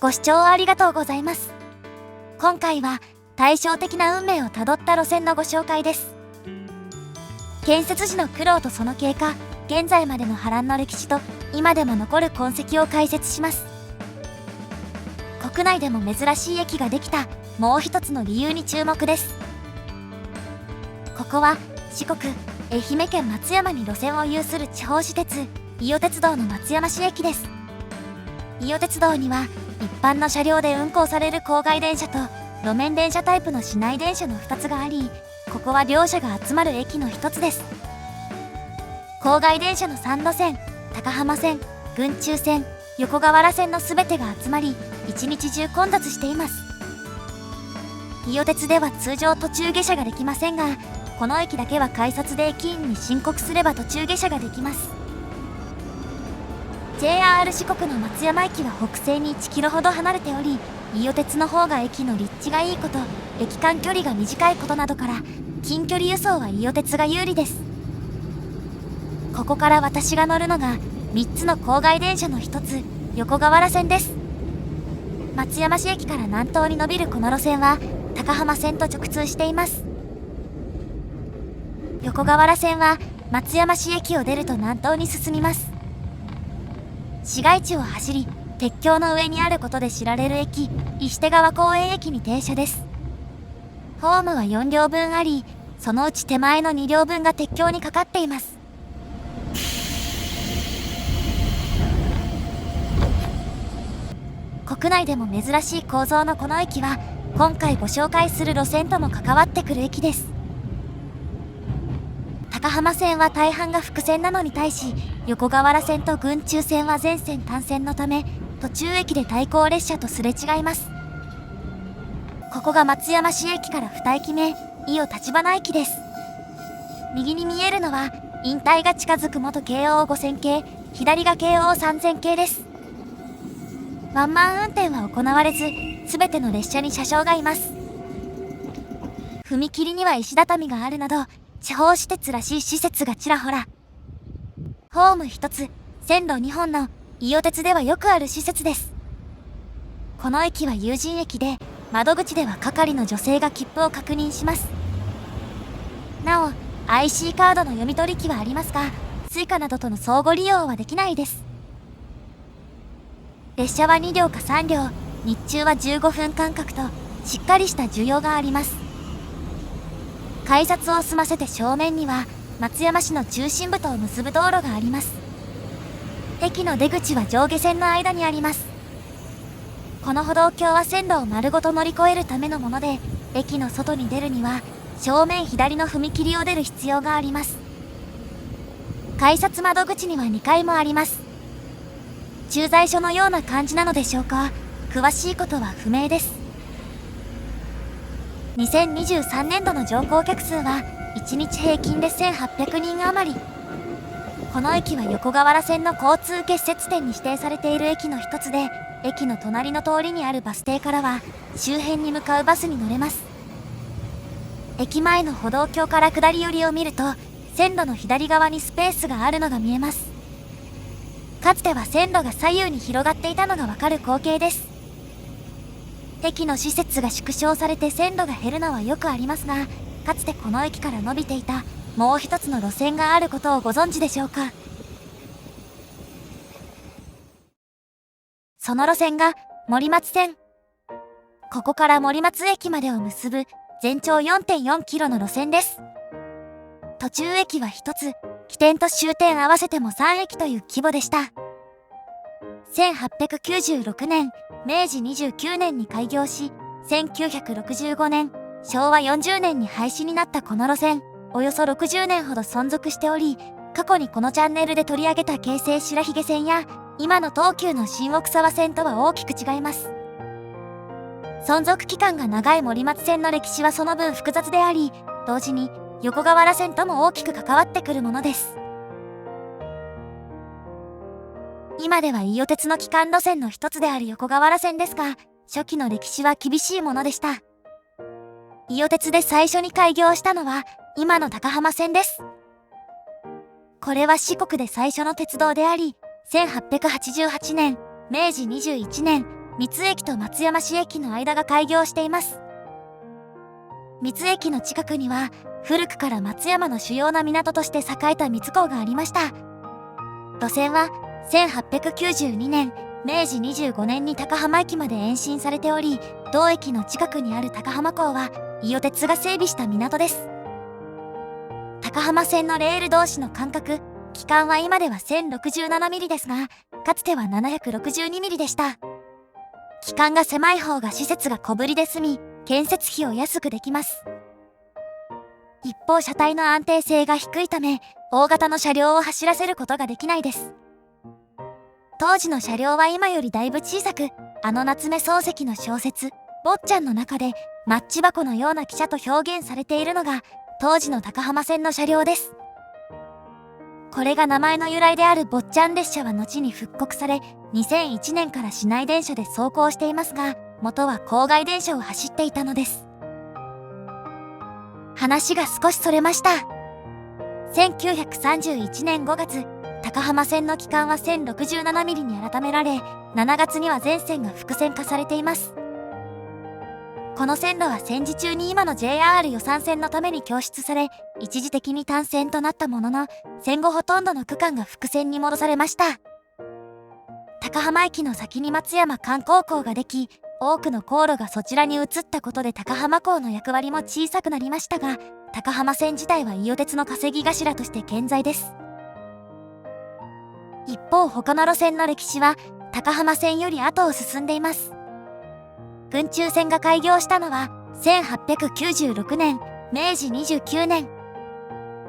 ご視聴ありがとうございます。今回は対照的な運命をたどった路線のご紹介です。建設時の苦労とその経過、現在までの波乱の歴史と今でも残る痕跡を解説します。国内でも珍しい駅ができたもう一つの理由に注目です。ここは四国、愛媛県松山に路線を有する地方私鉄、伊予鉄道の松山市駅です。伊予鉄道には一般の車両で運行される郊外電車と路面電車タイプの市内電車の2つがあり、ここは両者が集まる駅の一つです。郊外電車の3路線、高浜線、郡中線、横河原線の全てが集まり、一日中混雑しています。伊予鉄では通常途中下車ができませんが、この駅だけは改札で駅員に申告すれば途中下車ができます。JR 四国の松山駅は北西に1キロほど離れており、伊予鉄の方が駅の立地がいいこと、駅間距離が短いことなどから近距離輸送は伊予鉄が有利です。ここから私が乗るのが3つの郊外電車の一つ、横河原線です。松山市駅から南東に伸びるこの路線は高浜線と直通しています。横河原線は松山市駅を出ると南東に進みます。市街地を走り、鉄橋の上にあることで知られる駅、石手川公園駅に停車です。ホームは4両分あり、そのうち手前の2両分が鉄橋にかかっています。国内でも珍しい構造のこの駅は、今回ご紹介する路線とも関わってくる駅です。高浜線は大半が複線なのに対し、横河原線と郡中線は全線単線のため、途中駅で対向列車とすれ違います。ここが松山市駅から2駅目、伊予橘駅です。右に見えるのは引退が近づく元京王5000系、左が京王3000系です。ワンマン運転は行われず、全ての列車に車掌がいます。踏切には石畳があるなど、地方私鉄らしい施設がちらほら。ホーム1つ、線路2本の伊予鉄ではよくある施設です。この駅は有人駅で、窓口では係の女性が切符を確認します。なお、IC カードの読み取り機はありますが、Suica などとの相互利用はできないです。列車は2両か3両、日中は15分間隔と、しっかりした需要があります。改札を済ませて正面には松山市の中心部とを結ぶ道路があります。駅の出口は上下線の間にあります。この歩道橋は線路を丸ごと乗り越えるためのもので、駅の外に出るには正面左の踏切を出る必要があります。改札窓口には2階もあります。駐在所のような感じなのでしょうか。詳しいことは不明です。2023年度の乗降客数は1日平均で1800人余り。この駅は横河原線の交通結節点に指定されている駅の一つで、駅の隣の通りにあるバス停からは周辺に向かうバスに乗れます。駅前の歩道橋から下り寄りを見ると、線路の左側にスペースがあるのが見えます。かつては線路が左右に広がっていたのがわかる光景です。駅の施設が縮小されて線路が減るのはよくありますが、かつてこの駅から伸びていたもう一つの路線があることをご存知でしょうか。その路線が森松線。ここから森松駅までを結ぶ全長 4.4 キロの路線です。途中駅は1つ、起点と終点合わせても3駅という規模でした。1896年、明治29年に開業し、1965年、昭和40年に廃止になったこの路線、およそ60年ほど存続しており、過去にこのチャンネルで取り上げた京成白髭線や、今の東急の新奥沢線とは大きく違います。存続期間が長い森松線の歴史はその分複雑であり、同時に横河原線とも大きく関わってくるものです。今では伊予鉄の基幹路線の一つである横河原線ですが、初期の歴史は厳しいものでした。伊予鉄で最初に開業したのは今の高浜線です。これは四国で最初の鉄道であり、1888年、明治21年、三津駅と松山市駅の間が開業しています。三津駅の近くには古くから松山の主要な港として栄えた三津港がありました。路線は1892年明治25年に高浜駅まで延伸されており、同駅の近くにある高浜港は伊予鉄が整備した港です。高浜線のレール同士の間隔、期間は今では 1067 ミリですが、かつては762ミリでした。期間が狭い方が施設が小ぶりで済み、建設費を安くできます。一方、車体の安定性が低いため、大型の車両を走らせることができないです。当時の車両は今よりだいぶ小さく、夏目漱石の小説「坊ちゃん」の中でマッチ箱のような汽車と表現されているのが当時の高浜線の車両です。これが名前の由来である坊ちゃん列車は後に復刻され、2001年から市内電車で走行していますが、元は郊外電車を走っていたのです。話が少しそれました。1931年5月、高浜線の期間は 1067 ミリに改められ、7月には全線が複線化されています。この線路は戦時中に今の JR 予讃線のために供出され、一時的に単線となったものの、戦後ほとんどの区間が複線に戻されました。高浜駅の先に松山観光港ができ、多くの航路がそちらに移ったことで高浜港の役割も小さくなりましたが、高浜線自体は伊予鉄の稼ぎ頭として健在です。一方、他の路線の歴史は高浜線より後を進んでいます。郡中線が開業したのは1896年、明治29年。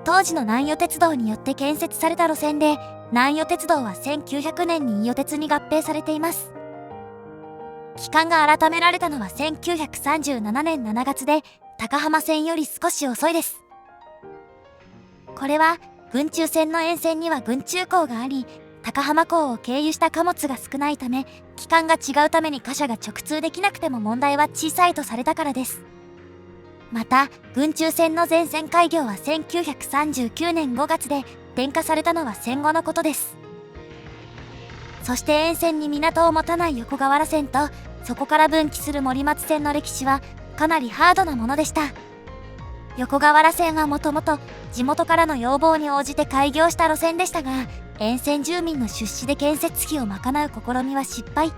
当時の南予鉄道によって建設された路線で、南予鉄道は1900年に伊予鉄に合併されています。期間が改められたのは1937年7月で、高浜線より少し遅いです。これは郡中線の沿線には郡中港があり、高浜港を経由した貨物が少ないため、期間が違うために貨車が直通できなくても問題は小さいとされたからです。また、郡中線の全線開業は1939年5月で、点火されたのは戦後のことです。そして沿線に港を持たない横河原線と、そこから分岐する森松線の歴史はかなりハードなものでした。横河原線はもともと地元からの要望に応じて開業した路線でしたが、沿線住民の出資で建設費を賄う試みは失敗。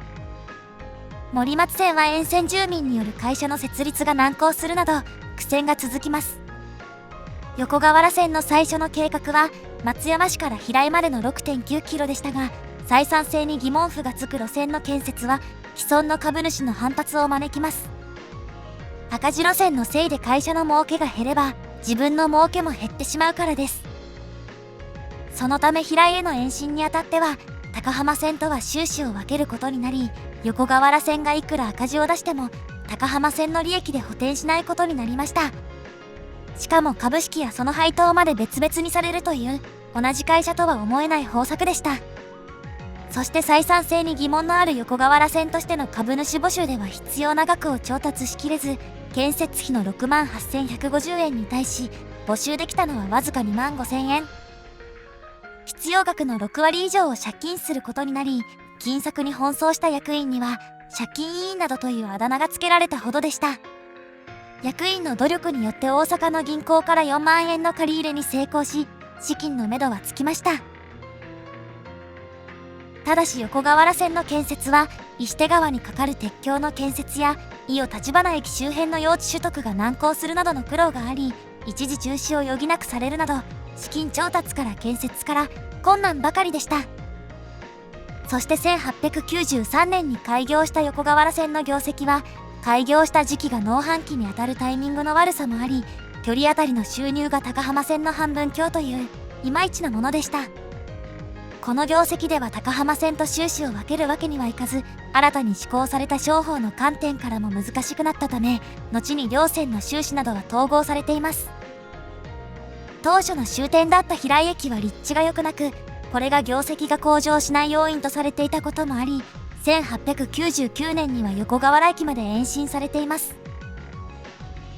森松線は沿線住民による会社の設立が難航するなど苦戦が続きます。横河原線の最初の計画は松山市から平井までの 6.9 キロでしたが、採算性に疑問符がつく路線の建設は既存の株主の反発を招きます。赤字路線のせいで会社の儲けが減れば自分の儲けも減ってしまうからです。そのため平井への延伸にあたっては高浜線とは収支を分けることになり、横河原線がいくら赤字を出しても高浜線の利益で補填しないことになりました。しかも株式やその配当まで別々にされるという同じ会社とは思えない方策でした。そして採算性に疑問のある横河原線としての株主募集では必要な額を調達しきれず、建設費の6万8150円に対し募集できたのはわずか2万5000円。必要額の6割以上を借金することになり、金策に奔走した役員には借金委員などというあだ名が付けられたほどでした。役員の努力によって大阪の銀行から4万円の借り入れに成功し、資金のめどはつきました。ただし横河原線の建設は石手川に架かる鉄橋の建設や伊予橘駅周辺の用地取得が難航するなどの苦労があり、一時中止を余儀なくされるなど、資金調達から建設から困難ばかりでした。そして1893年に開業した横河原線の業績は、開業した時期が農繁期にあたるタイミングの悪さもあり、距離あたりの収入が高浜線の半分強といういまいちなものでした。この業績では高浜線と収支を分けるわけにはいかず、新たに施行された商法の観点からも難しくなったため、後に両線の収支などは統合されています。当初の終点だった平井駅は立地が良くなく、これが業績が向上しない要因とされていたこともあり、1899年には横河原駅まで延伸されています。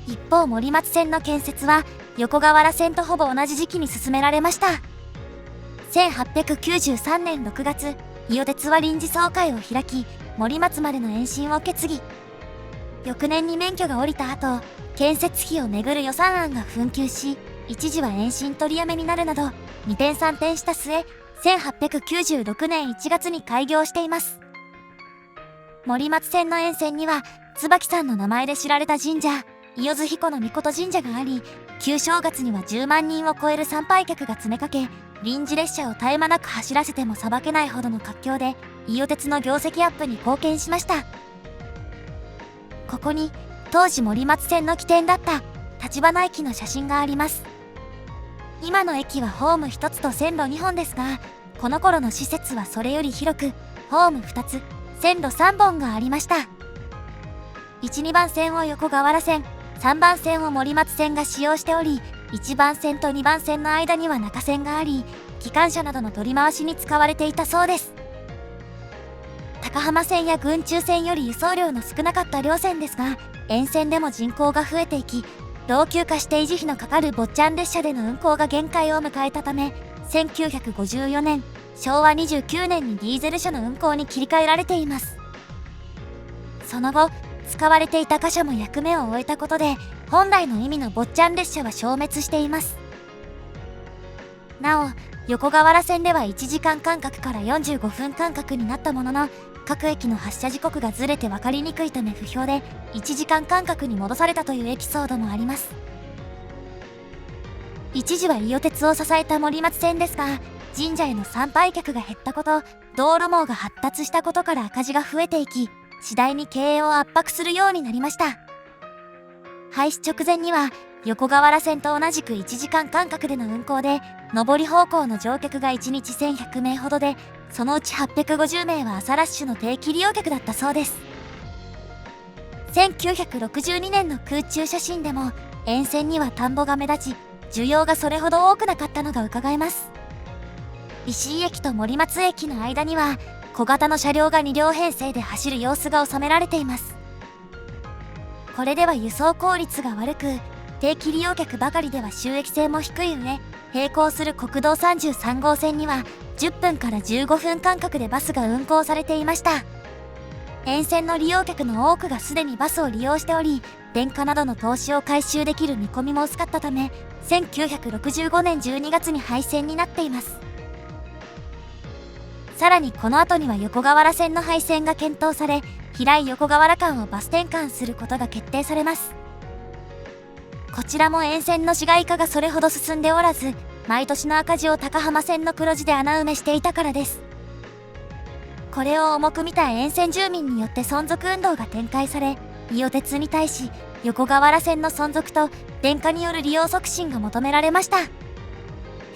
一方、森松線の建設は横河原線とほぼ同じ時期に進められました。1893年6月、伊予鉄は臨時総会を開き、森松までの延伸を決議。翌年に免許が下りた後、建設費をめぐる予算案が紛糾し、一時は延伸取りやめになるなど、二転三転した末、1896年1月に開業しています。森松線の沿線には、椿さんの名前で知られた神社、伊予津彦命神社があり、旧正月には10万人を超える参拝客が詰めかけ、臨時列車を絶え間なく走らせてもさばけないほどの活況で、伊予鉄の業績アップに貢献しました。ここに、当時森松線の起点だった橘駅の写真があります。今の駅はホーム1つと線路2本ですが、この頃の施設はそれより広く、ホーム2つ、線路3本がありました。1、2番線を横河原線、3番線を森松線が使用しており、1番線と2番線の間には中線があり、機関車などの取り回しに使われていたそうです。高浜線や郡中線より輸送量の少なかった両線ですが、沿線でも人口が増えていき、老朽化して維持費のかかる坊ちゃん列車での運行が限界を迎えたため、1954年、昭和29年にディーゼル車の運行に切り替えられています。その後、使われていた貨車も役目を終えたことで、本来の意味の坊ちゃん列車は消滅しています。なお、横河原線では1時間間隔から45分間隔になったものの、各駅の発車時刻がずれて分かりにくいため不評で、1時間間隔に戻されたというエピソードもあります。一時は伊予鉄を支えた森松線ですが、神社への参拝客が減ったこと、道路網が発達したことから赤字が増えていき、次第に経営を圧迫するようになりました。廃止直前には、横河原線と同じく1時間間隔での運行で、上り方向の乗客が1日1100名ほどで、そのうち850名は朝ラッシュの定期利用客だったそうです。1962年の空中写真でも、沿線には田んぼが目立ち、需要がそれほど多くなかったのが伺えます。石井駅と森松駅の間には、小型の車両が2両編成で走る様子が収められています。これでは輸送効率が悪く、定期利用客ばかりでは収益性も低い上、並行する国道33号線には10分から15分間隔でバスが運行されていました。沿線の利用客の多くがすでにバスを利用しており、電化などの投資を回収できる見込みも薄かったため、1965年12月に廃線になっています。さらにこの後には横河原線の廃線が検討され、平井横河原間をバス転換することが決定されます。こちらも沿線の市街化がそれほど進んでおらず、毎年の赤字を高浜線の黒字で穴埋めしていたからです。これを重く見た沿線住民によって存続運動が展開され、伊予鉄に対し横河原線の存続と電化による利用促進が求められました。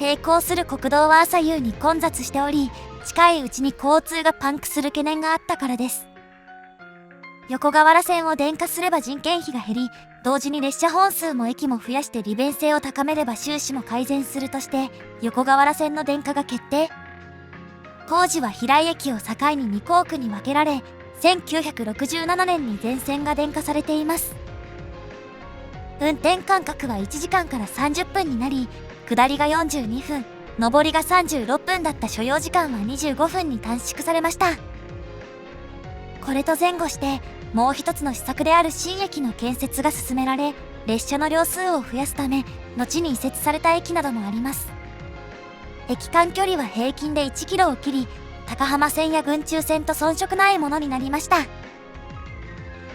並行する国道は朝夕に混雑しており、近いうちに交通がパンクする懸念があったからです。横河原線を電化すれば人件費が減り、同時に列車本数も駅も増やして利便性を高めれば収支も改善するとして、横河原線の電化が決定。当時は平井駅を境に2工区に分けられ、1967年に全線が電化されています。運転間隔は1時間から30分になり、下りが42分、上りが36分だった所要時間は25分に短縮されました。これと前後して、もう一つの施策である新駅の建設が進められ、列車の両数を増やすため、後に移設された駅などもあります。駅間距離は平均で1キロを切り、高浜線や郡中線と遜色ないものになりました。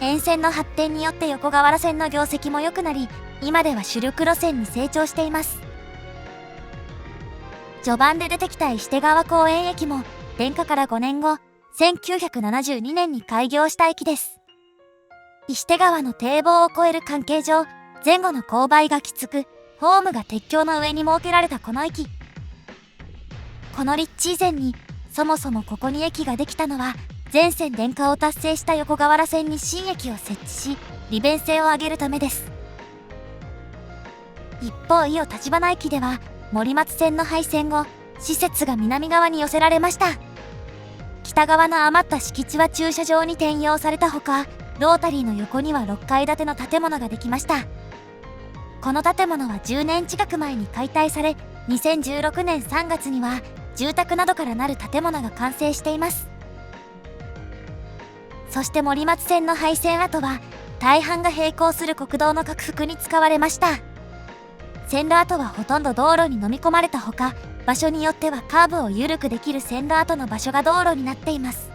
沿線の発展によって横河原線の業績も良くなり、今では主力路線に成長しています。序盤で出てきた石手川公園駅も、電化から5年後、1972年に開業した駅です。石手川の堤防を越える関係上、前後の勾配がきつく、ホームが鉄橋の上に設けられたこの駅。この立地以前に、そもそもここに駅ができたのは、全線電化を達成した横河原線に新駅を設置し、利便性を上げるためです。一方、伊予橘駅では、森松線の廃線後、施設が南側に寄せられました。北側の余った敷地は駐車場に転用されたほか、ロータリーの横には6階建ての建物ができました。この建物は10年近く前に解体され、2016年3月には住宅などからなる建物が完成しています。そして森松線の廃線跡は大半が並行する国道の拡幅に使われました。線路跡はほとんど道路に飲み込まれたほか、場所によってはカーブを緩くできる線路跡の場所が道路になっています。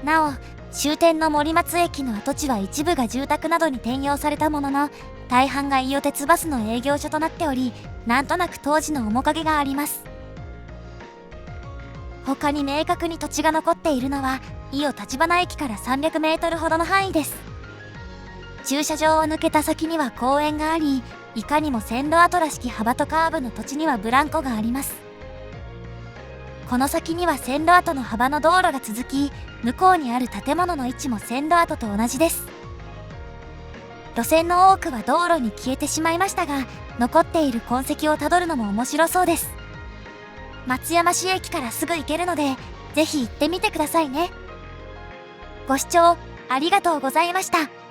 なお、終点の森松駅の跡地は一部が住宅などに転用されたものの、大半が伊予鉄バスの営業所となっており、なんとなく当時の面影があります。他に明確に土地が残っているのは、伊予立花駅から300メートルほどの範囲です。駐車場を抜けた先には公園があり、いかにも線路跡らしき幅とカーブの土地にはブランコがあります。この先には線路跡の幅の道路が続き、向こうにある建物の位置も線路跡と同じです。路線の多くは道路に消えてしまいましたが、残っている痕跡をたどるのも面白そうです。松山市駅からすぐ行けるので、ぜひ行ってみてくださいね。ご視聴ありがとうございました。